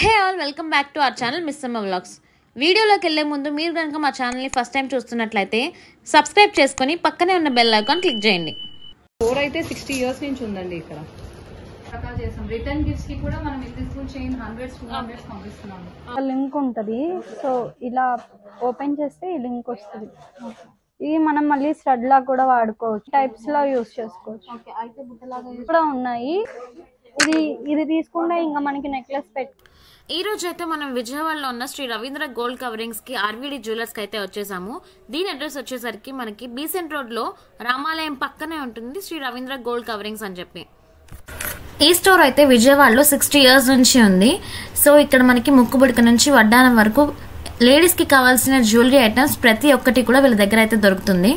Hey all welcome back to our channel Missamma vlogs. వీడియోలోకి వెళ్ళే ముందు మీరు కనుక మా ఛానల్ని ఫస్ట్ టైం చూస్తున్నట్లయితే సబ్స్క్రైబ్ చేసుకొని పక్కనే ఉన్న బెల్ ఐకాన్ క్లిక్ చేయండి. స్టోర్ అయితే 60 years నుంచి ఉందండి ఇక్కడ. రకాలు చేస్తాం. రిటర్న్ గిఫ్ట్స్ కి కూడా మనం ఇన్విజిబుల్ చైన్ 100-200 పంపిస్తున్నాము. లింక్ ఉంటుంది. సో ఇలా ఓపెన్ చేస్తే ఈ లింక్ వస్తుంది. ఇది మనం మళ్ళీ స్టడ్ లా కూడా వాడుకోవచ్చు, టైప్స్ లో యూస్ చేసుకోవచ్చు. అయితే బుట్టలాగా కూడా ఉన్నాయి. ఇది తీసుకుంటే ఇంకా మనకి నెక్లెస్ ఈ రోజు అయితే మనం విజయవాడలో ఉన్న శ్రీ రవీంద్ర గోల్డ్ కవరింగ్స్ కి ఆర్వీడి జ్యువెలర్స్ కి అయితే వచ్చేసాము. దీని అడ్రస్ వచ్చేసరికి మనకి బీసెంట్ రోడ్ లో రామాలయం పక్కనే ఉంటుంది శ్రీ రవీంద్ర గోల్డ్ కవరింగ్స్ అని చెప్పి. ఈ స్టోర్ అయితే విజయవాడలో 60 years నుంచి ఉంది. సో ఇక్కడ మనకి ముక్కుబుడక నుంచి వడ్డానం వరకు లేడీస్ కి కావాల్సిన జ్యువెలరీ ఐటమ్స్ ప్రతి ఒక్కటి కూడా వీళ్ళ దగ్గర అయితే దొరుకుతుంది.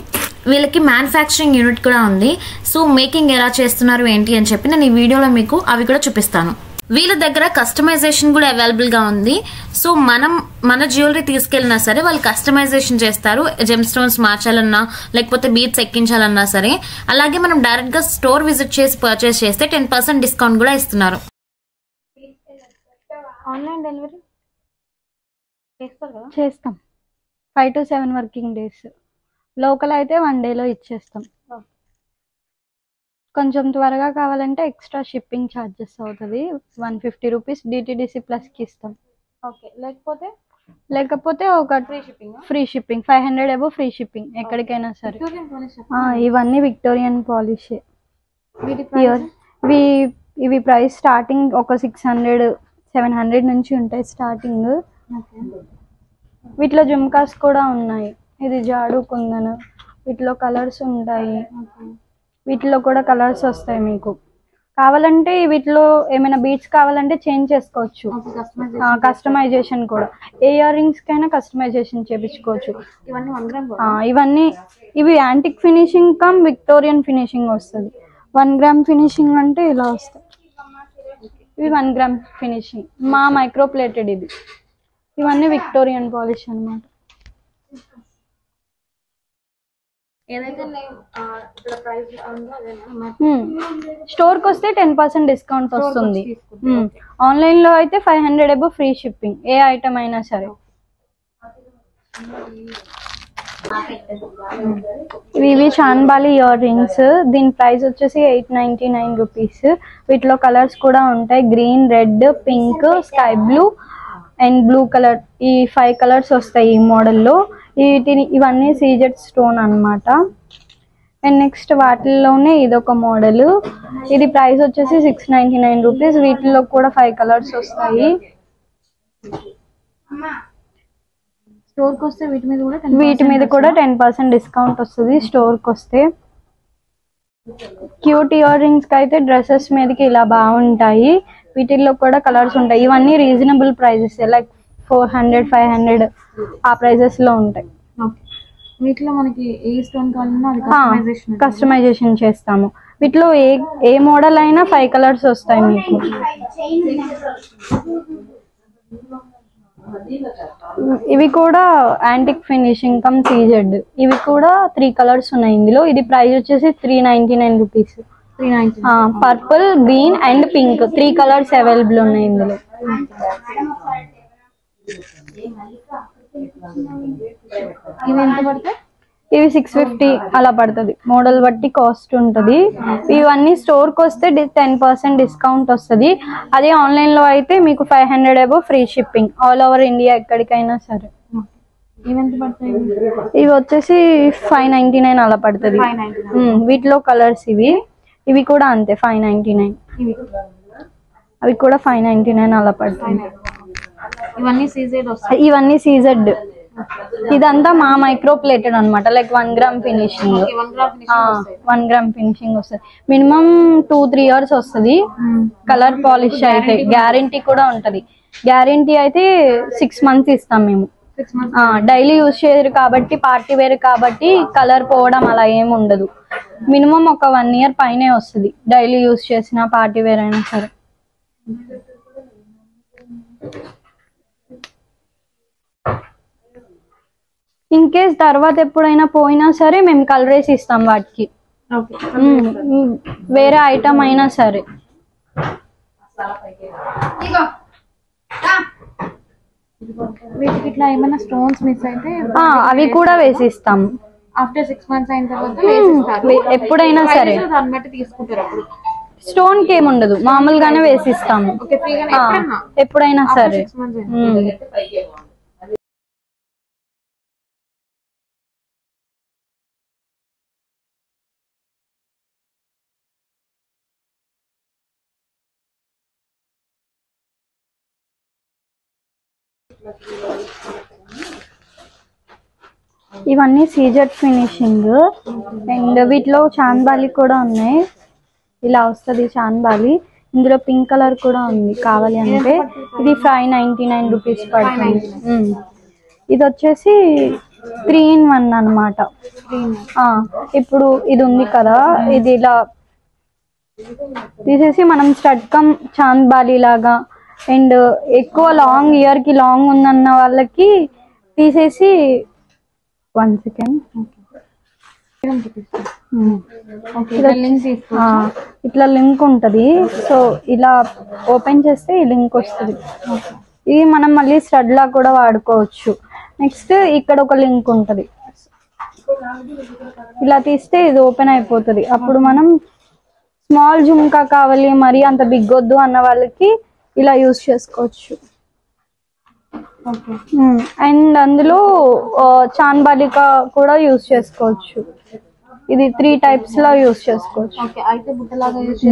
వీళ్ళకి మ్యానుఫ్యాక్చరింగ్ యూనిట్ కూడా ఉంది. సో మేకింగ్ ఎలా చేస్తున్నారు ఏంటి అని చెప్పి నేను ఈ వీడియోలో మీకు అవి కూడా చూపిస్తాను. వీళ్ళ దగ్గర కస్టమైజేషన్ కూడా అవైలబుల్ గా ఉంది. సో మన జ్యువెలరీ తీసుకెళ్ళినా సరే వాళ్ళు కస్టమైజేషన్ చేస్తారు. జెమ్ స్టోన్స్ మార్చాలన్నా లేకపోతే బీట్స్ ఎక్కించాలన్నా సరే. అలాగే మనం డైరెక్ట్ గా స్టోర్ విజిట్ చేసి పర్చేస్ చేస్తే 10% డిస్కౌంట్ కూడా ఇస్తున్నారు. ఆన్లైన్ డెలివరీ చేస్తాం. 5 to 7 వర్కింగ్ డేస్. లోకల్ అయితే 1 day ఇచ్చేస్తాం. కొంచెం త్వరగా కావాలంటే ఎక్స్ట్రా షిప్పింగ్ ఛార్జెస్ అవుతుంది. 150 రూపీస్ DTDC ప్లస్ కి ఇస్తాం. ఓకే. లేకపోతే ఒక free shipping 500 above free shipping ఎక్కడికైనా సరే. ఇవన్నీ విక్టోరియన్ పాలిష్. ఇవి ప్రైస్ స్టార్టింగ్ ఒక 600-700 నుంచి ఉంటాయి స్టార్టింగ్. వీటిలో జుమ్కాస్ కూడా ఉన్నాయి. ఇది జాడు కుందన్. వీటిలో కలర్స్ ఉంటాయి. వీటిలో కూడా కలర్స్ వస్తాయి. మీకు కావాలంటే వీటిలో ఏమైనా బీట్స్ కావాలంటే చేంజ్ చేసుకోవచ్చు. కస్టమైజేషన్ కూడా ఏ ఇయర్ రింగ్స్ కైనా కస్టమైజేషన్ చేయించుకోవచ్చు. ఇవి antique finishing come Victorian finishing వస్తుంది. 1 gram ఫినిషింగ్ అంటే ఇలా వస్తాయి. ఇవి 1 gram ఫినిషింగ్ మా మైక్రో ప్లేటెడ్. ఇవన్నీ విక్టోరియన్ పాలిష్ అన్నమాట. స్టోర్ కి వస్తే 10% డిస్కౌంట్ వస్తుంది. ఆన్లైన్ లో అయితే 500 అబో ఫ్రీ షిప్పింగ్ ఏ ఐటమ్ అయినా సరే. ఇవి చాన్బాలి ఇయర్ రింగ్స్. దీని ప్రైస్ వచ్చేసి 899 రూపీస్. వీటిలో కలర్స్ కూడా ఉంటాయి. Green, red, pink, sky blue and blue colour. ఈ 5 కలర్స్ వస్తాయి ఈ మోడల్లో. ఇవన్నీ సీజెడ్ స్టోన్ అన్నమాట. అండ్ నెక్స్ట్ వాటిల్లోనే ఇదొక మోడల్. ఇది ప్రైస్ వచ్చేసి 699 రూపీస్. వీటిల్లో కూడా 5 కలర్స్ వస్తాయి. స్టోర్ కి వస్తే వీటి మీద కూడా 10% డిస్కౌంట్ వస్తుంది స్టోర్ కి వస్తే. క్యూట్ ఇయర్ రింగ్స్ కి అయితే డ్రెస్సెస్ మీదకి ఇలా బాగుంటాయి. వీటిల్లో కూడా కలర్స్ ఉంటాయి. ఇవన్నీ రీజనబుల్ ప్రైజెస్, లైక్ 400-500 ఆ ప్రైజెస్ లో ఉంటాయి. వీటిలో మనకి ఏ స్టోన్ కావాలన్నా కస్టమైజేషన్ చేస్తాము. వీటిలో ఏ మోడల్ అయినా 5 కలర్స్ వస్తాయి మీకు. ఇవి కూడా యాంటిక్ ఫినిషింగ్ కమ్ సీజెడ్. ఇవి కూడా 3 కలర్స్ ఉన్నాయి ఇందులో. ఇది ప్రైస్ వచ్చేసి 399 rupees. Purple, green and pink 3 colours available ఉన్నాయి ఇందులో. ఇవి 650 అలా పడుతుంది. మోడల్ బట్టి కాస్ట్ ఉంటుంది. ఇవన్నీ స్టోర్ కి వస్తే 10% డిస్కౌంట్ వస్తుంది. అదే ఆన్లైన్ లో అయితే మీకు 500 above free shipping all over India ఎక్కడికైనా సరే. ఇవి వచ్చేసి 599 అలా పడుతుంది. వీటిలో కలర్స్ ఇవి కూడా అంతే 599. అవి కూడా 599 అలా పడుతుంది. ఇవన్నీ సీజెడ్. ఇదంతా మా మైక్రో ప్లేటెడ్ అనమాట. Like 1 gram finishing. 1 gram finishing వస్తుంది. మినిమం 2-3 years వస్తుంది. కలర్ పాలిష్ అయితే గ్యారంటీ కూడా ఉంటది. గ్యారంటీ అయితే 6 months ఇస్తాం మేము. డైలీ యూజ్ చేయరు కాబట్టి, పార్టీ వేర్ కాబట్టి కలర్ పోవడం అలా ఏమి ఉండదు. మినిమం ఒక 1 year పైనే వస్తుంది డైలీ యూజ్ చేసిన పార్టీ వేర్ అయినా సరే. ఇన్ కేస్ తర్వాత ఎప్పుడైనా పోయినా సరే మేము కలర్ వేసి ఇస్తాం వాటికి. వేరే ఐటమ్ అయినా సరే. వీటికి ఇట్లా ఏమైనా స్టోన్స్ మిస్ అయితే అవి కూడా వేసిస్తాం. ఆఫ్టర్ 6 months అయిన తర్వాత వేసిస్తారు. ఎప్పుడైనా సరే దాన్ని బట్టి తీసుకుంటారు. అప్పుడు స్టోన్ కి ఏముండదు, మామూలుగానే వేసిస్తాము ఎప్పుడైనా సరే. ఇవన్నీ సీజెట్ ఫినిషింగ్ అండ్ వీటిలో చాంద్బాలి కూడా ఉన్నాయి. ఇలా వస్తుంది చాంద్బాలి. ఇందులో పింక్ కలర్ కూడా ఉంది, కావాలి అంటే. ఇది 599 రూపీస్ పడుతుంది. ఇది వచ్చేసి 3 in 1 అన్నమాట. ఇప్పుడు ఇది ఉంది కదా, ఇది ఇలా తీసేసి మనం స్టడ్ కమ్ చాంద్బాలి లాగా అండ్ ఎక్కువ లాంగ్ ఇయర్ కి లాంగ్ ఉందన్న వాళ్ళకి తీసేసి 1 second ఇట్లా లింక్ ఉంటది. సో ఇలా ఓపెన్ చేస్తే ఈ లింక్ వస్తుంది. ఇది మనం మళ్ళీ స్టడ్ లా కూడా వాడుకోవచ్చు. నెక్స్ట్ ఇక్కడ ఒక లింక్ ఉంటది, ఇలా తీస్తే ఇది ఓపెన్ అయిపోతుంది. అప్పుడు మనం స్మాల్ జుమ్కా కావాలి, మరి అంత బిగ్ వద్దు అన్న వాళ్ళకి ఇలా యూజ్ చేసుకోవచ్చు. అండ్ అందులో చాన్బాలికా కూడా యూజ్ చేసుకోవచ్చు. ఇది 3 types లో యూజ్ చేసుకోవచ్చు.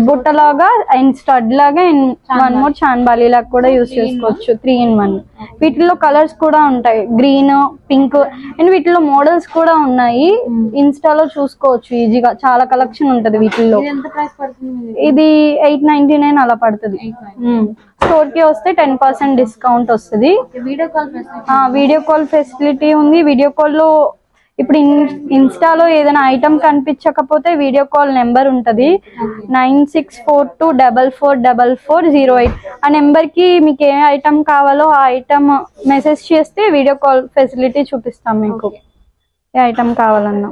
బుట్టలాగా అండ్ స్టడ్ లాగా అండ్ 1 more చాన్బాలి లాగా కూడా యూజ్ చేసుకోవచ్చు. 3 in 1. వీటిలో కలర్స్ కూడా ఉంటాయి, గ్రీన్, పింక్ అండ్ వీటిలో మోడల్స్ కూడా ఉన్నాయి. ఇన్స్టాలో చూసుకోవచ్చు ఈజీగా, చాలా కలెక్షన్ ఉంటది వీటిల్లో. ఇది 899 అలా పడుతుంది. స్టోర్ కి వస్తే 10% డిస్కౌంట్ వస్తుంది. వీడియో కాల్ ఫెసిలిటీ ఉంది. వీడియో కాల్ లో ఇప్పుడు ఇన్స్టాలో ఏదైనా ఐటమ్ కనిపించకపోతే వీడియో కాల్ నెంబర్ ఉంటది, 9642444408. ఆ నెంబర్ కి మీకు ఏ ఐటమ్ కావాలో ఆ ఐటమ్ మెసేజ్ చేస్తే వీడియో కాల్ ఫెసిలిటీ చూపిస్తాం మీకు, ఏ ఐటమ్ కావాలన్నా.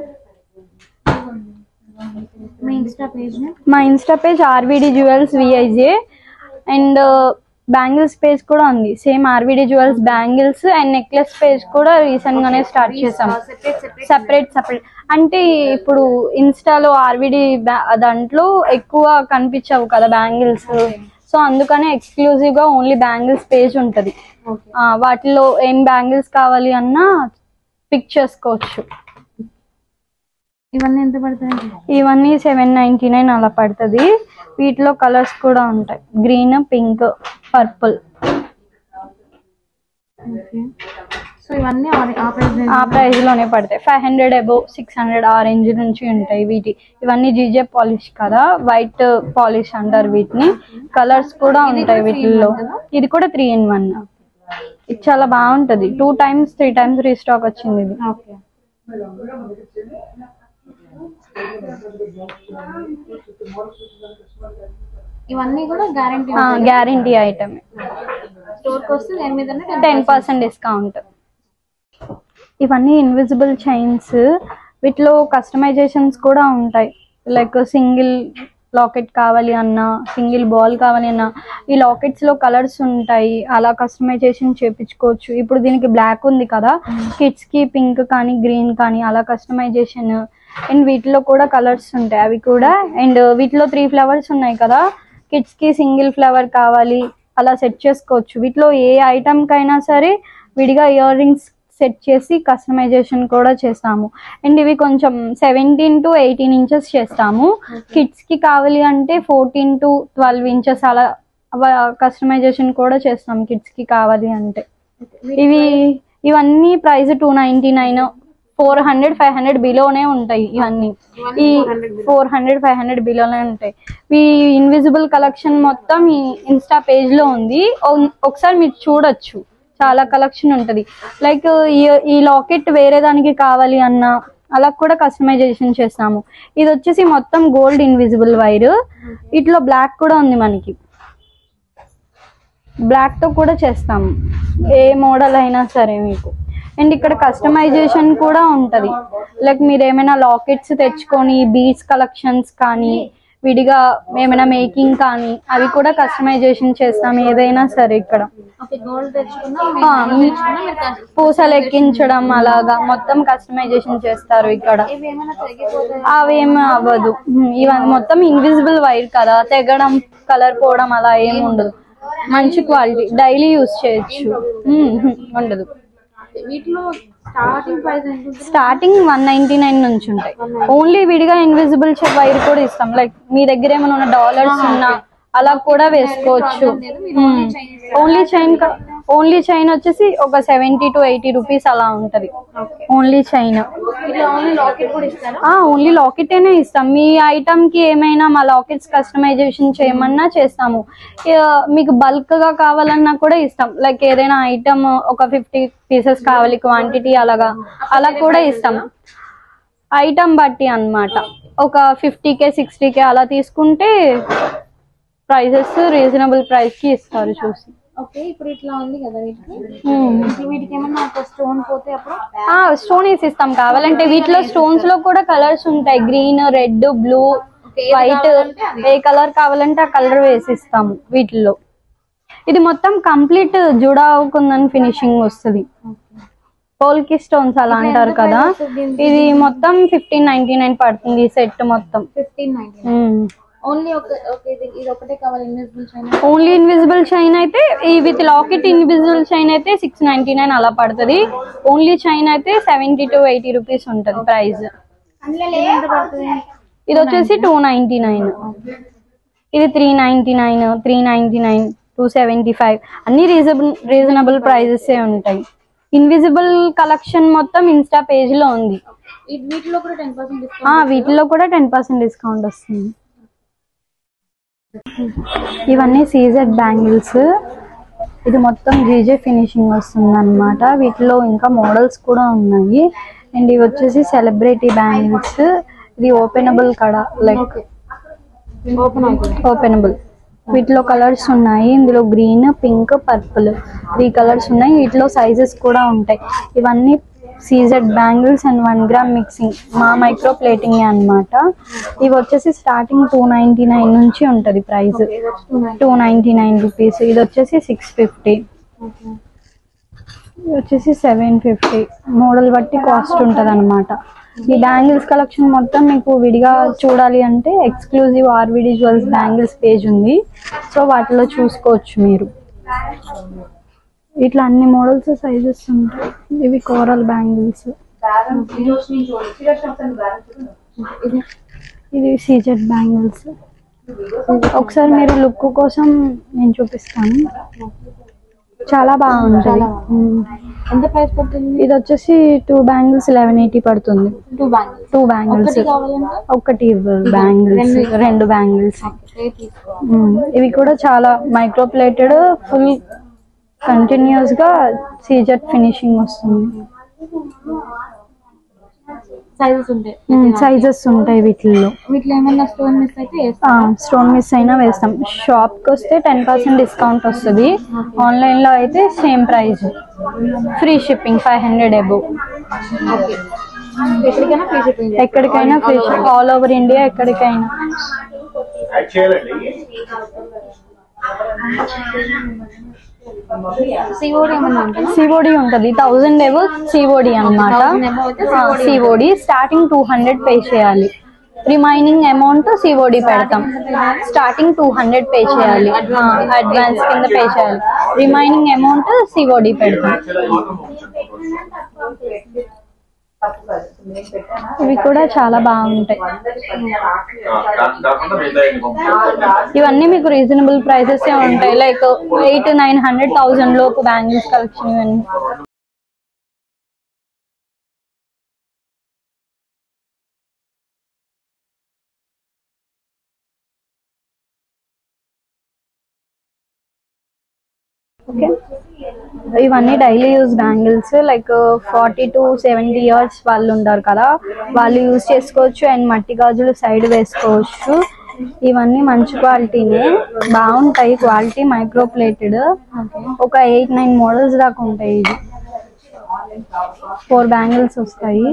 మా Insta page RVD jewels VIJ and bangles page కూడా ఉంది. Same RVD jewels bangles and necklace page కూడా రీసెంట్ గానే స్టార్ట్ చేసాం. సెపరేట్ అంటే ఇప్పుడు ఇన్స్టాలో ఆర్విడి దాంట్లో ఎక్కువ కనిపించవు కదా బ్యాంగిల్స్, సో అందుకనే ఎక్స్క్లూజివ్ గా ఓన్లీ బ్యాంగిల్స్ పేజ్ ఉంటది. వాటిలో ఏం బ్యాంగిల్స్ కావాలి అన్నా పిక్ చేసుకోవచ్చు. ఇవన్నీ ఎంత పడతాయి? ఇవన్నీ 799 అలా పడుతుంది. వీటిలో కలర్స్ కూడా ఉంటాయి, గ్రీన్, పింక్, పర్పుల్. సో ఇవన్నీ ఆ ప్రైస్ లోనే పడతాయి. 500 above 600 ఆ రేంజ్ నుంచి ఉంటాయి. ఇవన్నీ జీజే పాలిష్ కదా, వైట్ పాలిష్ అంటారు వీటిని. కలర్స్ కూడా ఉంటాయి వీటిల్లో. ఇది కూడా 3 in 1. ఇది చాలా బాగుంటది. 2 times 3 times రీస్టాక్ వచ్చింది ఇది. ఇవన్నీ కూడా గ్యారంటీ ఐటమ్. స్టోర్ కి వస్తే 10% డిస్కౌంట్. ఇవన్నీ ఇన్విజిబుల్ చైన్స్. వీటిలో కస్టమైజేషన్స్ కూడా ఉంటాయి. లైక్ సింగిల్ లాకెట్ కావాలి అన్నా, సింగిల్ బాల్ కావాలి అన్నా, ఈ లాకెట్స్ లో కలర్స్ ఉంటాయి, అలా కస్టమైజేషన్ చేపించుకోవచ్చు. ఇప్పుడు దీనికి బ్లాక్ ఉంది కదా, కిడ్స్ కి పింక్ కానీ గ్రీన్ కానీ అలా కస్టమైజేషన్. అండ్ వీటిలో కూడా కలర్స్ ఉంటాయి అవి కూడా. అండ్ వీటిలో 3 flowers ఉన్నాయి కదా, కిడ్స్ కి సింగిల్ ఫ్లవర్ కావాలి అలా సెట్ చేసుకోవచ్చు. వీటిలో ఏ ఐటమ్ కైనా సరే విడిగా ఇయర్ రింగ్స్ సెట్ చేసి కస్టమైజేషన్ కూడా చేస్తాము. అండ్ ఇవి కొంచెం 17 to 18 inches చేస్తాము. కిడ్స్ కి కావాలి అంటే 14 to 12 inches అలా కస్టమైజేషన్ కూడా చేస్తాం కిడ్స్ కి కావాలి అంటే. ఇవన్నీ ప్రైస్ 299, 400, 500 బిలోనే ఉంటాయి. ఇవన్నీ ఈ 400, 500 బిలోనే ఉంటాయి. ఈ ఇన్విజిబుల్ కలెక్షన్ మొత్తం ఈ ఇన్స్టా పేజ్ లో ఉంది, ఒకసారి మీరు చూడొచ్చు. చాలా కలెక్షన్ ఉంటది. లైక్ ఈ లాకెట్ వేరే దానికి కావాలి అన్నా అలా కూడా కస్టమైజేషన్ చేస్తాము. ఇది వచ్చేసి మొత్తం గోల్డ్ ఇన్విజిబుల్ వైర్. ఇట్లా బ్లాక్ కూడా ఉంది మనకి, బ్లాక్ తో కూడా చేస్తాము ఏ మోడల్ అయినా సరే మీకు. అండ్ ఇక్కడ కస్టమైజేషన్ కూడా ఉంటది. లైక్ మీరు ఏమైనా లాకెట్స్ తెచ్చుకొని బీడ్స్ కలెక్షన్స్ కానీ విడిగా ఏమైనా మేకింగ్ కానీ అవి కూడా కస్టమైజేషన్ చేస్తాం ఏదైనా సరే ఇక్కడ. పూసలు ఎక్కించడం అలాగా మొత్తం కస్టమైజేషన్ చేస్తారు ఇక్కడ. అవేమి అవ్వదు, ఇవన్నీ మొత్తం ఇన్విజిబుల్ వైర్ కదా, తెగడం కలర్ పోవడం అలా ఏమి ఉండదు. మంచి క్వాలిటీ, డైలీ యూజ్ చేయొచ్చు, ఉండదు. స్టార్టింగ్ 199 నుంచి ఉంటాయి. ఓన్లీ విడిగా ఇన్విజిబుల్ వైర్ కూడా ఇస్తాం. లైక్ మీ దగ్గర ఏమైనా డాలర్స్ ఉన్నా అలా కూడా వేసుకోవచ్చు. ఓన్లీ చైన్ వచ్చేసి ఒక 70 to 80 రూపీస్ అలా ఉంటది. ఓన్లీ చైన్, ఓన్లీ లాకెట్ అయినా ఇస్తాం. మీ ఐటమ్ కి ఏమైనా మా లాకెట్స్ కస్టమైజేషన్ చేయమన్నా చేస్తాము. మీకు బల్క్ గా కావాలన్నా కూడా ఇస్తాం. లైక్ ఏదైనా ఐటమ్ ఒక 50 పీసెస్ కావాలి క్వాంటిటీ అలా కూడా ఇస్తాం. ఐటమ్ బట్టి అన్నమాట. ఒక 50K 60K అలా తీసుకుంటే ప్రైజెస్ రీజనబుల్ ప్రైస్ కి ఇస్తారు చూసి. ఇప్పుడు ఇట్లా ఉంది కదా, వీటికి ఏమన్నా స్టోన్ పోతే అప్పుడు స్టోన్ వేసి ఇస్తాం. కావాలంటే వీటిలో స్టోన్స్ లో కూడా కలర్స్ ఉంటాయి, గ్రీన్, రెడ్, బ్లూ, వైట్, ఏ కలర్ కావాలంటే ఆ కలర్ వేసి ఇస్తాము వీటిల్లో. ఇది మొత్తం కంప్లీట్ జుడా కుందన్ ఫినిషింగ్ వస్తుంది. పోల్కి స్టోన్స్ అలా అంటారు కదా, ఇది మొత్తం 1599 పడుతుంది ఈ సెట్ మొత్తం. 1599 ఓన్లీ ఒకటే కావాలి invisible chain. Only invisible chain అయితే ఈ విత్ లాకెట్ ఇన్విజిబుల్ చైన్ అయితే 699 అలా పడుతుంది. ఓన్లీ చైన్ అయితే 70 to 80 రూపీస్ ఉంటుంది ప్రైస్. ఇది వచ్చేసి 299, ఇది 399, 399, 275 అన్ని రీజనబుల్ ప్రైజెస్ ఉంటాయి. ఇన్విజిబుల్ కలెక్షన్ మొత్తం ఇన్స్టా పేజ్ లో ఉంది. వీటిలో కూడా 10% డిస్కౌంట్ వస్తుంది. ఇవన్నీ సీజెడ్ బ్యాంగిల్స్. ఇది మొత్తం జీజే ఫినిషింగ్ వస్తుంది అనమాట. వీటిలో ఇంకా మోడల్స్ కూడా ఉన్నాయి. అండ్ ఇవి వచ్చేసి సెలబ్రిటీ బ్యాంగిల్స్. ఇది ఓపెనబుల్ కడా, లైక్ ఓపెనబుల్. వీటిలో కలర్స్ ఉన్నాయి. ఇందులో గ్రీన్, పింక్, పర్పుల్ 3 కలర్స్ ఉన్నాయి. వీటిలో సైజెస్ కూడా ఉంటాయి. ఇవన్నీ CZ bangles and 1 gram mixing మా మైక్రో ప్లేటింగ్ అన్నమాట. ఇవి వచ్చేసి స్టార్టింగ్ 299 నుంచి ఉంటది ప్రైస్, 299 రూపీస్. ఇది వచ్చేసి 650, ఇది వచ్చేసి 750. మోడల్ బట్టి కాస్ట్ ఉంటది అనమాట. ఈ బ్యాంగిల్స్ కలెక్షన్ మొత్తం మీకు విడిగా చూడాలి అంటే ఎక్స్క్లూజివ్ ఆర్విడి జ్యువెల్స్ బ్యాంగిల్స్ పేజ్ ఉంది. సో వాటిలో చూసుకోవచ్చు మీరు. ఇట్లా అన్ని మోడల్స్ సైజెస్ ఉంటాయి. ఇవి కోరల్ బ్యాంగిల్స్. ఇది సీజెడ్ బ్యాంగిల్స్. ఒకసారి మీరు లుక్ కోసం నేను చూపిస్తాను, చాలా బాగుంటుంది. ఎంత ప్రైస్ పడుతుంది? ఇది వచ్చేసి 2 బ్యాంగిల్స్ 1180 పడుతుంది. 2 బ్యాంగిల్స్, ఒకటి బ్యాంగిల్స్, 2 బ్యాంగిల్స్. ఇవి కూడా చాలా మైక్రో ప్లేటెడ్, ఫుల్ కంటిన్యూస్ గా సీజెడ్ ఫినిషింగ్ వస్తుంది. సైజెస్ ఉంటాయి వీటిల్లో. ఏమన్నా స్టోన్ మిస్ అయితే స్టోన్ మిస్ అయినా వేస్తాం. షాప్ కి వస్తే 10% డిస్కౌంట్ వస్తుంది. ఆన్లైన్ లో అయితే same price, free shipping 500 above. ఎక్కడికైనా free shipping, all over India ఎక్కడికైనా. సిఓడి ఉంటది. 1000 అబోవ్ సిఓడి అన్నమాట. సిఓడి స్టార్టింగ్ 200 పే చేయాలి. రిమైనింగ్ అమౌంట్ సిఓడి పెడతాం. స్టార్టింగ్ 200 పే చేయాలి, అడ్వాన్స్ కింద పే చేయాలి. రిమైనింగ్ అమౌంట్ సిఓడి పెడతాం. ఇవి కూడా చాలా బాగుంటాయి. ఇవన్నీ మీకు రీజనబుల్ ప్రైసెస్ ఉంటాయి. లైక్ 800, 900, 1000 లోపు బ్యాంగిల్స్ కలెక్షన్ ఇవన్నీ. ఓకే, ఇవన్నీ daily use bangles. Like 40 to 70 years వాళ్ళు ఉంటారు కదా, వాళ్ళు యూజ్ చేసుకోవచ్చు. అండ్ మట్టి గాజులు సైడ్ వేసుకోవచ్చు. ఇవన్నీ మంచి క్వాలిటీనే, బాగుంటాయి క్వాలిటీ. మైక్రో ప్లేటెడ్ ఒక 8-9 మోడల్స్ దాకా ఉంటాయి. ఇది 4 బ్యాంగిల్స్ వస్తాయి.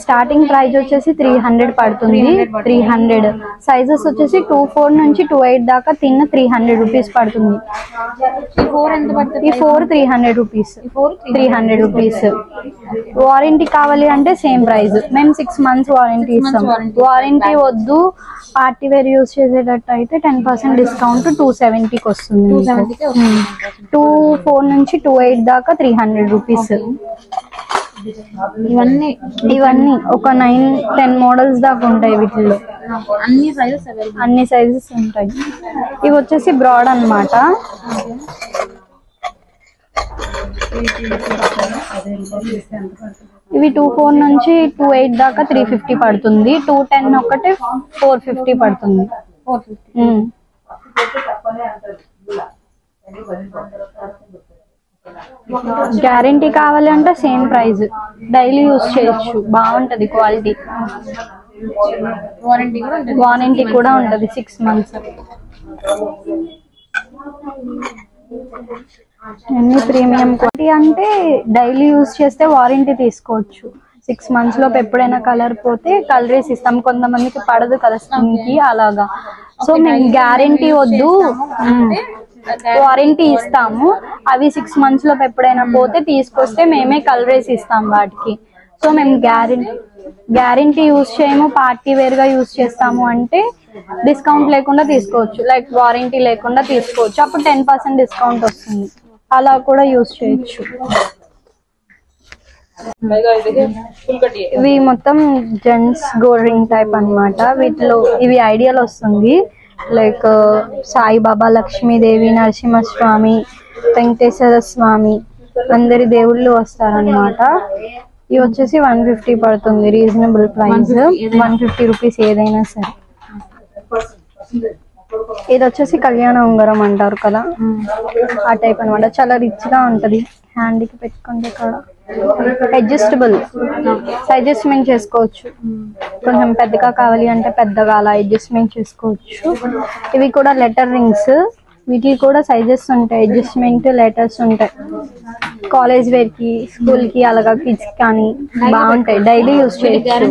స్టార్టింగ్ ప్రైస్ వచ్చేసి 300 పడుతుంది. 300 సైజెస్ వచ్చేసి 24 నుంచి 28 దాకా తిన్న 300 రూపీస్ పడుతుంది. ఈ 4 300 రూపీస్. 300 రూపీస్. వారంటీ కావాలి అంటే సేమ్ ప్రైస్. మేము 6 months వారంటీ ఇస్తాం. వారంటీ వద్దు పార్టీ వేర్ యూజ్ చేసేటట్టు అయితే 10% డిస్కౌంట్ 270కి వస్తుంది. 24 నుంచి 28 దాకా 300 రూపీస్. ఇవన్నీ ఒక 9-10 మోడల్స్ దాకా ఉంటాయి. వీటిల్లో అన్ని సైజెస్ ఉంటాయి. ఇవి వచ్చేసి బ్రాడ్ అన్నమాట. ఇవి 24 నుంచి 28 దాకా 350 పడుతుంది. 210 ఒకటే 450 పడుతుంది. గ్యారంటీ కావాలి అంటే సేమ్ ప్రైస్. డైలీ యూజ్ చేయొచ్చు. బాగుంటది క్వాలిటీ. వారంటీ కూడా ఉంటది 6 months. అన్ని ప్రీమియం క్వాలిటీ అంటే డైలీ యూజ్ చేస్తే వారంటీ తీసుకోవచ్చు. 6 months లోపు ఎప్పుడైనా కలర్ పోతే కలర్ వేసి ఇస్తాం. కొంతమందికి పడదు కదా స్కిన్ కి, అలాగా. సో మేము గ్యారంటీ వద్దు, వారంటీ ఇస్తాము. అవి 6 months లోపు ఎప్పుడైనా పోతే తీసుకొస్తే మేమే కలర్ వేసి ఇస్తాం వాటికి. సో మేము గ్యారంటీ యూజ్ చేయము, పార్టీ వేర్ గా యూజ్ చేస్తాము అంటే డిస్కౌంట్ లేకుండా తీసుకోవచ్చు. లైక్ వారంటీ లేకుండా తీసుకోవచ్చు. అప్పుడు 10% డిస్కౌంట్ వస్తుంది. అలా కూడా యూజ్ చేయొచ్చు. ఇవి మొత్తం జెంట్స్ గోల్డ్ రింగ్ టైప్ అన్నమాట. వీటిలో ఇవి ఐడియల్ వస్తుంది. లైక్ సాయిబాబా, లక్ష్మీదేవి, నరసింహస్వామి, వెంకటేశ్వర స్వామి అందరి దేవుళ్ళు వస్తారనమాట. ఇవి వచ్చేసి 150 పడుతుంది. Reasonable price. 150 రూపీస్ ఏదైనా సరే. ఇది వచ్చేసి కళ్యాణ ఉంగరం అంటారు కదా, ఆ టైప్ అనమాట. చాలా రిచ్ గా ఉంటది. హ్యాండ్ కి పెట్టుకుంటే కూడా అడ్జస్టబుల్. అడ్జస్ట్మెంట్ చేసుకోవచ్చు. కొంచెం పెద్దగా కావాలి అంటే పెద్దగా అలా అడ్జస్ట్మెంట్ చేసుకోవచ్చు. ఇవి కూడా లెటర్ రింగ్స్. వీటికి కూడా సైజెస్ ఉంటాయి. అడ్జస్ట్మెంట్ లెటర్స్ ఉంటాయి. కాలేజ్ వేర్ కి, స్కూల్ కి, అలాగా కిడ్స్ కానీ బాగుంటాయి. డైలీ యూజ్ చేయొచ్చు.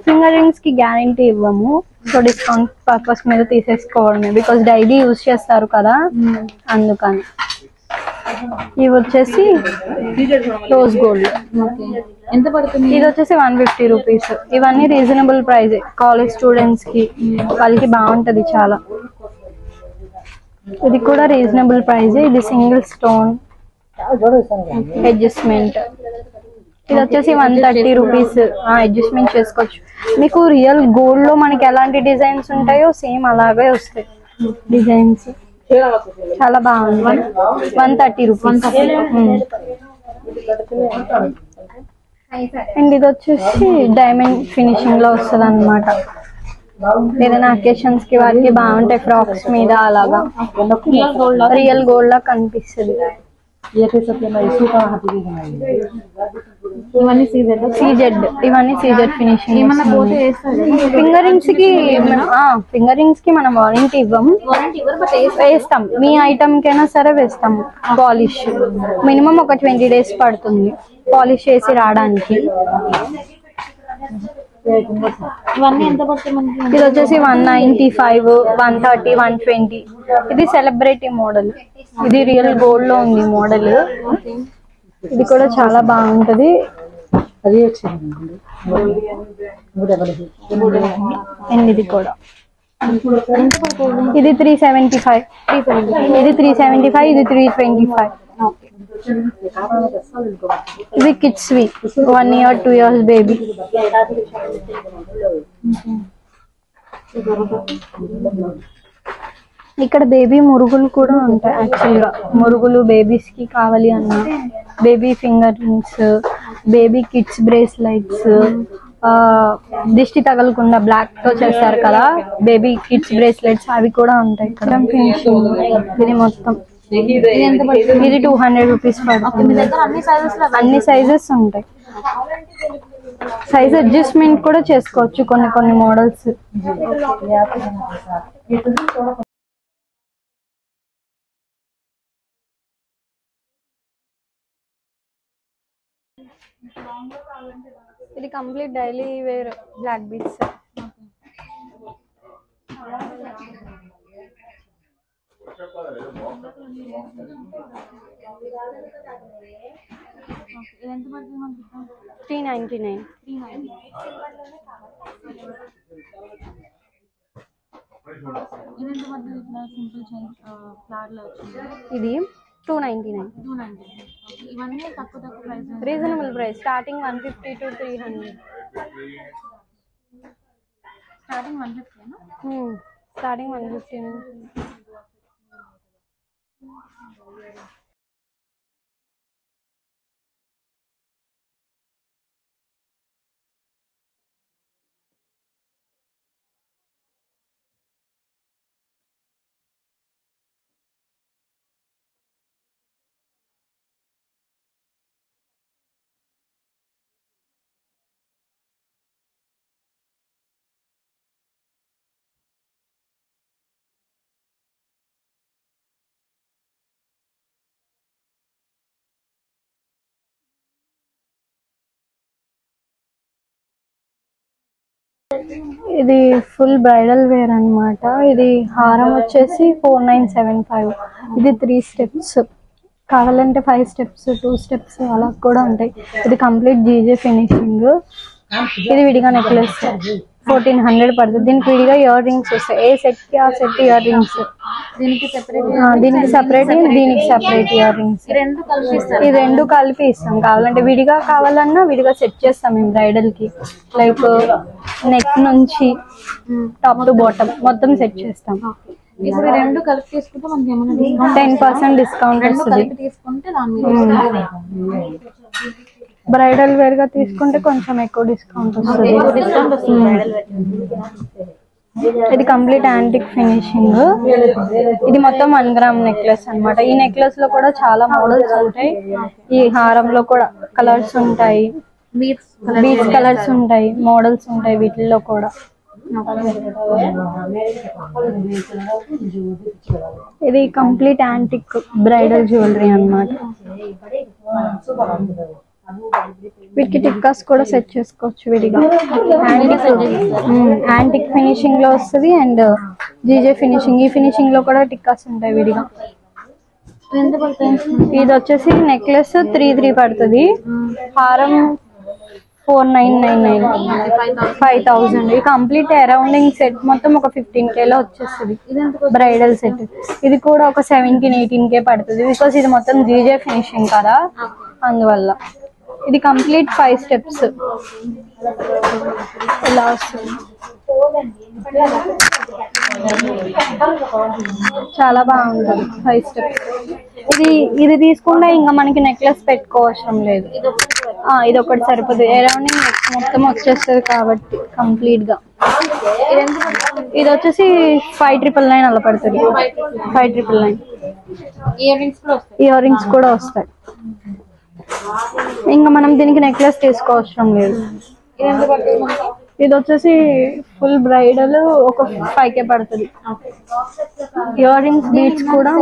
ఫింగర్ రింగ్స్ కి గ్యారంటీ ఇవ్వము. సో డిస్కౌంట్ పర్పస్ మీద తీసేసుకోవడమే. బికాస్ డైలీ యూజ్ చేస్తారు కదా, అందుకని. ఇవి వచ్చేసి రోజ్ గోల్డ్. ఎంత పడుతుంది? ఇది వచ్చేసి 150 రూపీస్. ఇవన్నీ రీజనబుల్ ప్రైస్. కాలేజ్ స్టూడెంట్స్ కి వాళ్ళకి బాగుంటది చాలా. ఇది కూడా రీజనబుల్ ప్రైస్. ఇది సింగిల్ స్టోన్ అడ్జస్ట్మెంట్. ఇది వచ్చేసి 130 రూపీస్. అడ్జస్ట్మెంట్ చేసుకోవచ్చు. మీకు రియల్ గోల్డ్ లో మనకి ఎలాంటి డిజైన్స్ ఉంటాయో సేమ్ అలాగే వస్తాయి డిజైన్స్. చాలా బాగుంది. 130 రూపీస్. అండ్ ఇది వచ్చేసి డైమండ్ ఫినిషింగ్ లో వస్తుంది అనమాట. ఏదైనా అకేషన్స్ కి వాటికి బాగుంటాయి. ఫ్రాక్స్ మీద అలాగా రియల్ గోల్డ్ లా కనిపిస్తుంది. ఇవన్నీ సీజెడ్. ఇవన్నీ సీజెడ్ ఫినిషింగ్. ఫింగర్ రింగ్స్ కి మనం వారంటీ ఇవ్వము. వేస్తాం. మీ ఐటమ్ కైనా సరే వేస్తాము. పాలిష్ మినిమం ఒక 20 days పడుతుంది పాలిష్ చేసి రావడానికి. ఇవన్నీ ఎంత పడుతుంది? ఇది వచ్చేసి 195, 130, 120. ఇది సెలబ్రిటీ మోడల్. ఇది రియల్ గోల్డ్ లో ఉంది మోడల్. ఇది కూడా చాలా బాగుంటది. అండ్ ఇది కూడా ఇది 375. ఇది 375. ఇది 325. ఇవి కిడ్స్ వి. 1 year 2 years బేబీ. ఇక్కడ బేబీ మురుగులు కూడా ఉంటాయి. యాక్చువల్ గా మురుగులు బేబీస్ కి కావాలి అన్న, baby finger rings, baby kids bracelets, దిష్టి తగలకుండా బ్లాక్ తో చేస్తారు కదా బేబీ కిడ్స్ బ్రేస్లెట్స్, అవి కూడా ఉంటాయి ఇక్కడ. ఫినిషింగ్ ఇది మొత్తం. ఇది 200 రూపీస్ పడుతుంది. అన్ని సైజెస్ ఉంటాయి. సైజ్ అడ్జస్ట్మెంట్ కూడా చేసుకోవచ్చు కొన్ని మోడల్స్. ఇది complete daily wear black beads. ఎంత పడుతుంది మనకి? 399. ఇదెంత పడుతుంది? ఇట్లా సింపుల్ చైన్ ఫ్లవర్లో వచ్చింది. ఇది 299. 299. ఇవన్నీ తక్కువ price, reasonable price. Starting 150 to 300. Starting 150. Starting 150. ఇది ఫుల్ బ్రైడల్ వేర్ అన్నమాట. ఇది హారం వచ్చేసి 4975. ఇది 3 స్టెప్స్, కావాలంటే 5 స్టెప్స్ 2 స్టెప్స్ అలా కూడా ఉంటాయి. ఇది కంప్లీట్ జీజే ఫినిషింగ్. ఇది విడిగా నెక్లెస్ 1400 పడుతుంది. దీనికి విడిగా ఇయర్ రింగ్స్ వస్తాయి. ఏ సెట్ కి ఆ సెట్ ఇయర్ రింగ్స్. దీనికి సెపరేట్ దీనికి సెపరేట్ ఇయర్ రింగ్స్. ఈ రెండు కలిపి ఇస్తాం. కావాలంటే విడిగా కావాలన్నా విడిగా సెట్ చేస్తాం మేము బ్రైడల్ కి. లైక్ నెక్ నుంచి టాప్ టు బాటమ్ మొత్తం సెట్ చేస్తాం. ఇప్పుడు రెండు కలిపి తీసుకుంటే మనకి ఏమైనా 10% డిస్కౌంట్ వస్తుంది. తీసుకుంటే దాని మీద బ్రైడల్ వేర్ గా తీసుకుంటే కొంచెం ఎక్కువ డిస్కౌంట్ వస్తుంది. ఇది కంప్లీట్ యాంటిక్ ఫినిషింగ్. ఇది మొత్తం 1 గ్రామ్ నెక్లెస్ అన్నమాట. ఈ నెక్లెస్ లో కూడా చాలా మోడల్స్ ఉంటాయి. ఈ హారంలో కూడా కలర్స్ ఉంటాయి, బీడ్స్ కలర్స్ ఉంటాయి, మోడల్స్ ఉంటాయి వీటిల్లో కూడా. ఇది కంప్లీట్ యాంటిక్ బ్రైడల్ జ్యువెలరీ అన్నమాట. వీటికి టిక్కాస్ కూడా సెట్ చేసుకోవచ్చు విడిగా. యాంటిక్ ఫినిషింగ్ లో వస్తుంది అండ్ జీజే ఫినిషింగ్. ఈ ఫినిషింగ్ లో కూడా టిక్కాస్ ఉంటాయి విడిగా. ఇది వచ్చేసి నెక్లెస్ 33 పడుతుంది. హారం 4999, 5000. ఈ కంప్లీట్ అరౌండింగ్ సెట్ మొత్తం ఒక 15K లో వచ్చేస్తుంది బ్రైడల్ సెట్. ఇది కూడా ఒక 17-18K పడుతుంది. బికాస్ ఇది మొత్తం జీజే ఫినిషింగ్ కదా, అందువల్ల. ఇది కంప్లీట్ 5 స్టెప్స్ ఇలా వస్తుంది. చాలా బాగుంటుంది 5 స్టెప్స్. ఇది తీసుకుంటే ఇంకా మనకి నెక్లెస్ పెట్టుకోవసరం లేదు. ఇది ఒకటి సరిపోతుంది. అరౌండింగ్ మొత్తం వచ్చేస్తుంది కాబట్టి కంప్లీట్ గా. ఇది వచ్చేసి 5999 అలా పడుతుంది. 5999. ఇయర్ రింగ్స్ కూడా వస్తాయి. ఇంకా మనం దీనికి నెక్లెస్ తీసుకోవసరం లేదు. ఇది వచ్చేసి ఫుల్ బ్రైడల్ ఒక 5K పడుతుంది. ఇయర్ రింగ్స్ బీడ్స్ కూడా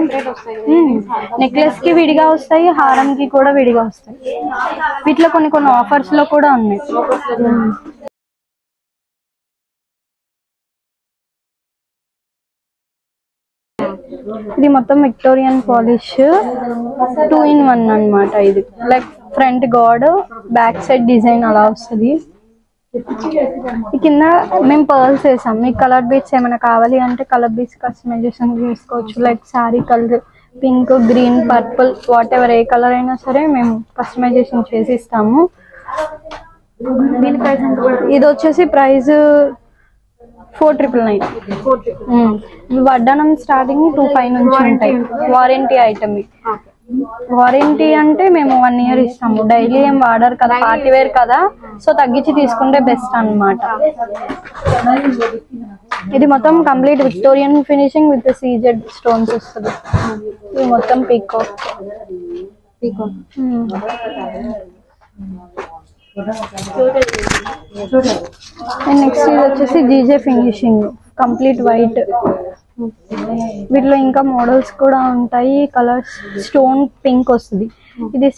నెక్లెస్ కి విడిగా వస్తాయి, హారం కి కూడా విడిగా వస్తాయి. వీటిలో కొన్ని ఆఫర్స్ లో కూడా ఉన్నాయి. ఇది మొత్తం విక్టోరియన్ పాలిష్ 2-in-1 అన్నమాట. ఇది like front God, back side design అలా వస్తుంది. కింద మేము పర్ల్స్ వేసాం. మీకు కలర్ బీట్స్ ఏమైనా కావాలి అంటే కలర్ బీట్స్ కస్టమైజేషన్ చేసుకోవచ్చు. Like sari colour pink, green, purple, what ever A colour అయినా సరే మేము కస్టమైజేషన్ చేసి ఇస్తాము. దీని ప్రైస్ ఎంత? ఇది వచ్చేసి ప్రైస్ 4999. వడ్డానం స్టార్టింగ్ 25 నుంచి ఉంటాయి. Warranty item. వారంటీ అంటే మేము 1 year ఇస్తాము. డైలీ ఏం వాడరు కదా, పార్టీ వేర్ కదా, సో తగ్గించి తీసుకుంటే బెస్ట్ అన్నమాట. ఇది మొత్తం complete Victorian finishing with CZ stones వస్తుంది. ఇది మొత్తం పీకాక్. నెక్స్ట్ ఇది వచ్చేసి జీజే ఫినిషింగ్ కంప్లీట్ వైట్. వీటిలో ఇంకా మోడల్స్ కూడా ఉంటాయి. కలర్స్ స్టోన్ పింక్ వస్తుంది. ఇది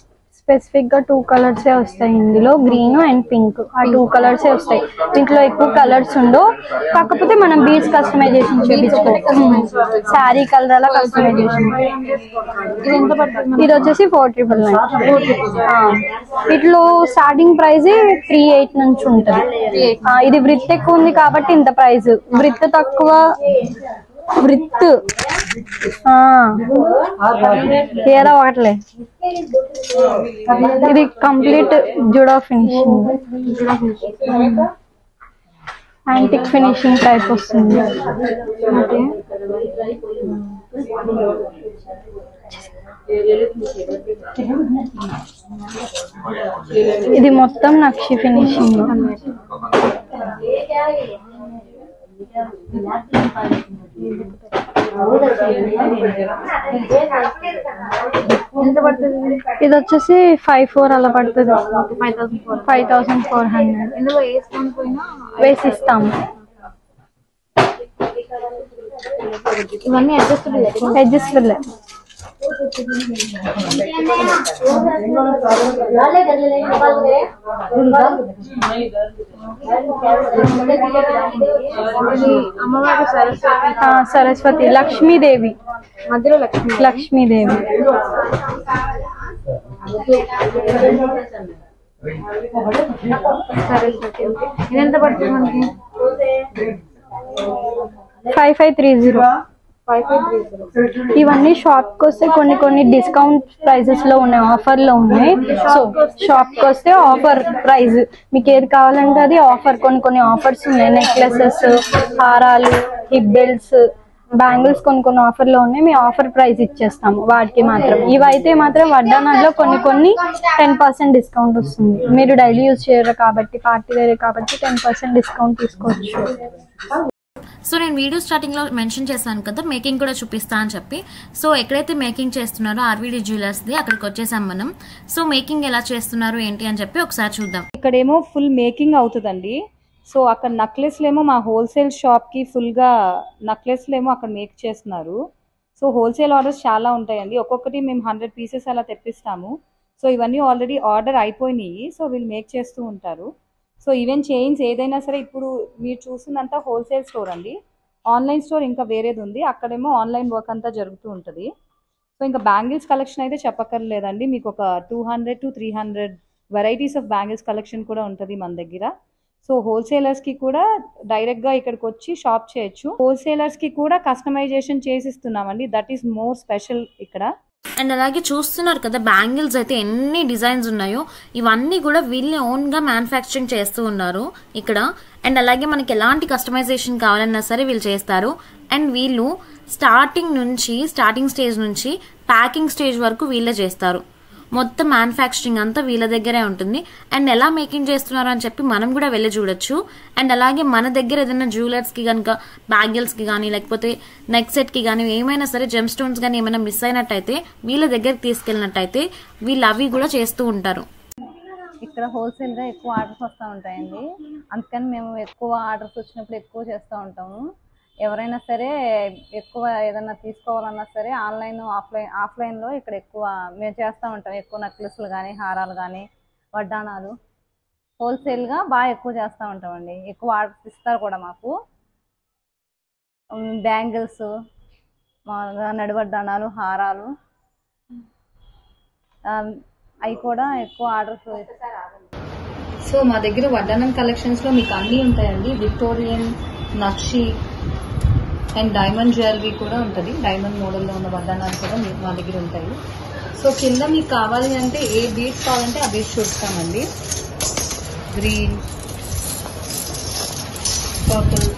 స్పెసిఫిక్ గా 2 కలర్స్ వస్తాయి ఇందులో, గ్రీన్ అండ్ పింక్. ఆ 2 కలర్స్ వస్తాయి. దీంట్లో ఎక్కువ కలర్స్ ఉండవు, కాకపోతే మనం బీడ్స్ కస్టమైజేషన్ చేయించుకోవచ్చు. శారీ కలర్ అలా కస్టమైజేషన్. ఇది వచ్చేసి 4,999. వీటిలో స్టార్టింగ్ ప్రైస్ 3,800 నుంచి ఉంటుంది. ఇది బ్రిత్ ఎక్కువ ఉంది కాబట్టి ఇంత ప్రైస్, బ్రిత్ తక్కువ బ్రిత్ ఏదో ఒకట్లే. ఇది కంప్లీట్ జుడా ఫినిషింగ్, యాంటిక్ ఫినిషింగ్ టైప్ వస్తుంది. ఇది మొత్తం నక్షి ఫినిషింగ్. ఇది వచ్చేసి 5,400 అలా పడుతుంది. 5,400 వేసిస్తాము. ఇవన్నీ అడ్జస్టబుల్. సరస్వతి, లక్ష్మీదేవి, మధ్యలో లక్ష్మీదేవి. ఇదెంత పడుతుంది మనకి? 5,530. ఇవన్నీ షాప్ కి వస్తే కొన్ని డిస్కౌంట్ ప్రైజెస్ లో ఉన్నాయి, ఆఫర్ లో ఉన్నాయి. సో షాప్ కి వస్తే ఆఫర్ ప్రైస్ మీకు ఏది కావాలంటే అది ఆఫర్. కొన్ని ఆఫర్స్ ఉన్నాయి. నెక్లెసెస్, హారాలు, హిప్ బెల్ట్స్, బ్యాంగిల్స్ కొన్ని ఆఫర్ లో ఉన్నాయి. మేము ఆఫర్ ప్రైస్ ఇచ్చేస్తాము వాటికి మాత్రం. ఇవైతే మాత్రం వడ్డానాల్లో కొన్ని 10% డిస్కౌంట్ వస్తుంది. మీరు డైలీ యూజ్ చేయరు కాబట్టి, పార్టీ వేరే కాబట్టి 10% డిస్కౌంట్ తీసుకోవచ్చు. సో నేను వీడియో స్టార్టింగ్ లో మెన్షన్ చేశాను కదా మేకింగ్ కూడా చూపిస్తా అని చెప్పి. సో ఎక్కడైతే మేకింగ్ చేస్తున్నారో ఆర్విడి జ్యువెలర్స్ ది అక్కడికి వచ్చేసాం మనం. సో మేకింగ్ ఎలా చేస్తున్నారు ఏంటి అని చెప్పి ఒకసారి చూద్దాం. ఇక్కడేమో ఫుల్ మేకింగ్ అవుతుందండి. సో అక్కడ నక్లెస్లేమో మా హోల్సేల్ షాప్ కి ఫుల్ గా నక్లెస్లేమో అక్కడ మేక్ చేస్తున్నారు. సో హోల్సేల్ ఆర్డర్స్ చాలా ఉంటాయండి. ఒక్కొక్కటి మేము 100 పీసెస్ అలా తెప్పిస్తాము. సో ఇవన్నీ ఆల్రెడీ ఆర్డర్ అయిపోయినాయి. సో వీళ్ళు మేక్ చేస్తూ ఉంటారు. సో ఈవెన్ చైన్స్ ఏదైనా సరే, ఇప్పుడు మీరు చూసిందంతా హోల్సేల్ స్టోర్ అండి. ఆన్లైన్ స్టోర్ ఇంకా వేరేది ఉంది, అక్కడేమో ఆన్లైన్ వర్క్ అంతా జరుగుతూ ఉంటుంది. సో ఇంకా బ్యాంగిల్స్ కలెక్షన్ అయితే చెప్పక్కర్లేదండి. మీకు ఒక 200 to 300 varieties of bangles collection కూడా ఉంటుంది మన దగ్గర. సో హోల్సేలర్స్కి కూడా డైరెక్ట్గా ఇక్కడికి వచ్చి షాప్ చేయొచ్చు. హోల్సేలర్స్కి కూడా కస్టమైజేషన్ చేసిస్తున్నామండి. దట్ ఈస్ మోర్ స్పెషల్ ఇక్కడ. అండ్ అలాగే చూస్తున్నారు కదా బ్యాంగిల్స్ అయితే ఎన్ని డిజైన్స్ ఉన్నాయో, ఇవన్నీ కూడా వీళ్ళే ఓన్ గా మ్యానుఫ్యాక్చరింగ్ చేస్తూ ఉన్నారు ఇక్కడ. అండ్ అలాగే మనకి ఎలాంటి కస్టమైజేషన్ కావాలన్నా సరే వీళ్ళు చేస్తారు. అండ్ వీళ్ళు స్టార్టింగ్ స్టేజ్ నుంచి ప్యాకింగ్ స్టేజ్ వరకు వీళ్ళే చేస్తారు. మొత్తం మ్యానుఫ్యాక్చరింగ్ అంతా వీళ్ళ దగ్గరే ఉంటుంది. అండ్ ఎలా మేకింగ్ చేస్తున్నారు అని చెప్పి మనం కూడా వెళ్ళి చూడొచ్చు. అండ్ అలాగే మన దగ్గర ఏదైనా జ్యువెలర్స్ కి కనుక బ్యాంగిల్స్ కి కానీ లేకపోతే నెక్ సెట్ కి కానీ ఏమైనా సరే జెమ్ స్టోన్స్ కానీ ఏమైనా మిస్ అయినట్టయితే వీళ్ళ దగ్గరికి తీసుకెళ్ళినట్టయితే వీళ్ళు అవి కూడా చేస్తూ ఉంటారు. ఇక్కడ హోల్సేల్ గా ఎక్కువ ఆర్డర్స్ వస్తూ ఉంటాయండి. అందుకని మేము ఎక్కువ ఆర్డర్స్ వచ్చినప్పుడు ఎక్కువ చేస్తూ ఉంటాము. ఎవరైనా సరే ఎక్కువ ఏదైనా తీసుకోవాలన్నా సరే ఆఫ్లైన్లో ఇక్కడ ఎక్కువ మేము చేస్తూ ఉంటాం. ఎక్కువ నెక్లెస్లు కానీ, హారాలు కానీ, వడ్డానాలు హోల్సేల్గా బాగా ఎక్కువ చేస్తూ ఉంటామండి. ఎక్కువ ఆర్డర్స్ ఇస్తారు కూడా మాకు. బ్యాంగిల్స్, మామూలుగా నడివడ్డానాలు, హారాలు అవి కూడా ఎక్కువ ఆర్డర్స్. సో మా దగ్గర వడ్డానం కలెక్షన్స్లో మీకు అన్నీ ఉంటాయండి. Victorian, nakshi and diamond jewellery కూడా ఉంటుంది. డైమండ్ మోడల్లో ఉన్న వడ్డానాలు కూడా మీకు మా దగ్గర ఉంటాయి. సో కింద మీకు కావాలి అంటే ఏ బీడ్స్ కావాలంటే ఆ బీడ్స్ చూస్తామండి. గ్రీన్, పర్పుల్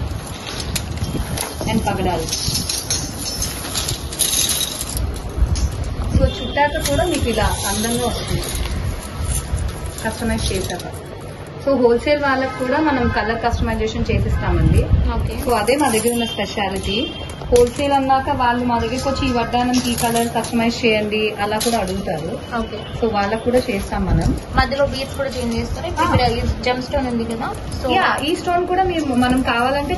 అండ్ పగడాలు. సో చుట్టాక కూడా మీకు ఇలా అందంగా వస్తుంది కస్టమైజ్ చేశాక. సో హోల్సేల్ వాళ్ళకు కూడా మనం కలర్ కస్టమైజేషన్ చేసిస్తామండి. సో అదే మా దగ్గర ఉన్న స్పెషాలిటీ. హోల్సేల్ అన్నాక వాళ్ళు మా దగ్గరికి వచ్చి ఈ వడ్డానంకి ఈ కలర్ కస్టమైజ్ చేయండి అలా కూడా అడుగుతారు. ఓకే. సో వాళ్ళకు కూడా చేస్తాం మనం. మధ్యలో బీడ్స్ కూడా చేంజ్ చేస్తారు. ఇక్కడ జెమ్ స్టోన్ ఉంది కదా, సో ఈ స్టోన్ కూడా మనం కావాలంటే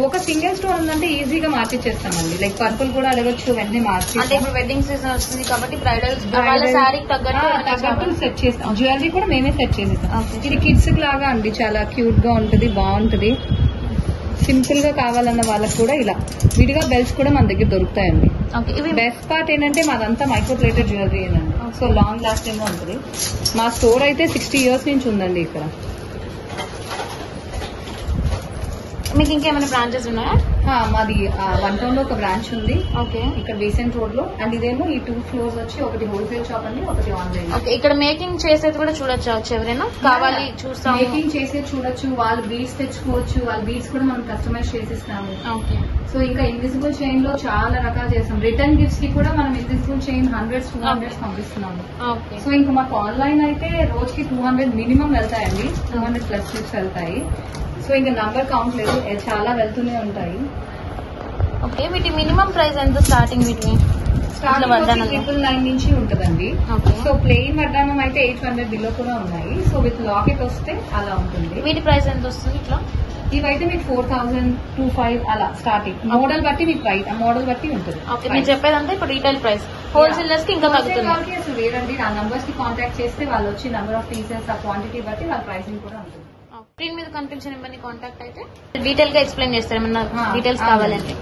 ఒక సింగిల్ స్టోన్ ఉందంటే ఈజీగా మార్చిచ్చేస్తామండి. లైక్ పర్పుల్ కూడా అడగచ్చు, వెంటనే మార్చి. అంటే ఇప్పుడు వెడ్డింగ్ సీజన్ వస్తుంది కాబట్టి బ్రైడల్స్ వాళ్ళ శారీకి తగ్గట్టు సెట్ చేస్తాం. జ్యువెలరీ కూడా మేమే సెట్ చేసేస్తాం. ఇది కిడ్స్ లాగా అండి, చాలా క్యూట్ గా ఉంటది, బాగుంటది. సింపుల్ గా కావాలన్న వాళ్ళకి కూడా ఇలా విడిగా బెల్ట్స్ కూడా మన దగ్గర దొరుకుతాయండి. బెస్ట్ పార్ట్ ఏంటంటే మాదంతా మైక్రో ప్లేటెడ్ జ్యువెలరీ ఏనండి. సో లాంగ్ లాస్టింగ్ గా ఉంటుంది. మా స్టోర్ అయితే 60 years నుంచి ఉందండి ఇక్కడ. మీకు ఇంకేమైనా బ్రాంచెస్ ఉన్నాయా? మాది 1 town లో ఒక బ్రాంచ్ ఉంది. ఓకే. ఇక్కడ బీసెంట్ రోడ్ లో. అండ్ ఇదేమో ఈ 2 floors వచ్చి ఒకటి హోల్సేల్ షాప్ అండి, ఒకటి ఆన్లైన్. ఓకే. ఇక్కడ మేకింగ్ చేసేది కూడా చూడొచ్చు, ఎవరైనా కావాలి చూస్తాం. మేకింగ్ చేసేది చూడొచ్చు, వాళ్ళు బీడ్స్ తెచ్చుకోవచ్చు. వాళ్ళ బీడ్స్ కూడా మనం కస్టమైజ్ చేసిస్తాము. ఓకే. సో ఇంకా ఇన్విజిబుల్ చైన్ లో చాలా రకాలు చేస్తాం. రిటర్న్ గిఫ్ట్స్ కి కూడా మనం ఇన్విజిబుల్ చైన్ 100s 200s పంపిస్తున్నాము. ఓకే. సో ఇంకా మాకు ఆన్లైన్ అయితే రోజుకి 200 మినిమం వెళ్తాయండి, 200+ గిఫ్ట్స్ వెళ్తాయి. సో ఇంకా నంబర్ కౌంట్ లేదు, చాలా వెళ్తూనే ఉంటాయి. ఓకే. వీటి మినిమం ప్రైస్ ఎంత స్టార్టింగ్? వీటిని 999 నుంచి ఉంటుందండి. సో ప్లెయిన్ వడ్డానం అయితే 800 బిలో కూడా ఉన్నాయి. సో విత్ లాకెట్ వస్తే అలా ఉంటుంది. వీటి ప్రైస్ ఎంత వస్తుంది ఇట్లా? ఇవైతే మీకు 4000 2500 అలా స్టార్టింగ్. మోడల్ బట్టి మీకు ప్రైస్, ఆ మోడల్ బట్టి ఉంటుంది. ఓకే. మీరు చెప్పేదంటే ఇప్పుడు రీటైల్ ప్రైస్, హోల్సేలర్స్ కి ఇంకా తగ్గుతుంది. అసలు వేరండి, ఆ నంబర్స్ కి కాంటాక్ట్ చేస్తే వాళ్ళు వచ్చి నెంబర్ ఆఫ్ పీసెస్, ఆ క్వాంటిటీ బట్టి వాళ్ళ ప్రైసింగ్ కూడా ఉంటుంది. స్క్రీన్ మీద కనిపించిన నెంబర్ని కాంటాక్ట్ అయితే డీటెయిల్ గా ఎక్స్ప్లెయిన్ చేస్తారు ఏమన్నా డీటెయిల్స్ కావాలంటే.